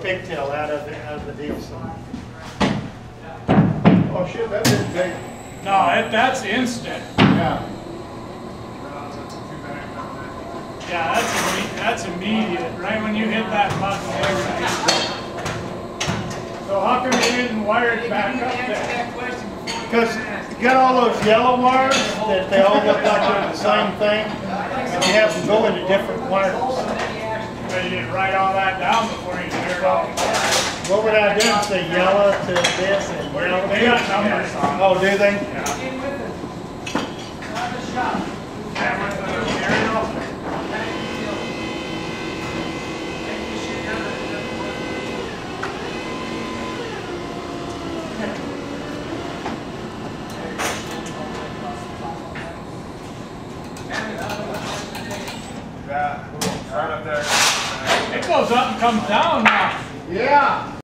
pigtail out of the deal. So. Oh shit, that didn't take. No, that's instant. Yeah. Yeah, that's immediate. Right when you hit that button, everything. So how come you didn't wire it back up there? Because you got all those yellow wires that they all look like they're the same thing, and you have them go into different wires. So you didn't write all that down before you cleared off. What would I do? Say yellow to this and yellow. They got numbers on. Oh, do they? Yeah. And with the material. Yeah. Right up there. It goes up and comes down now. Yeah.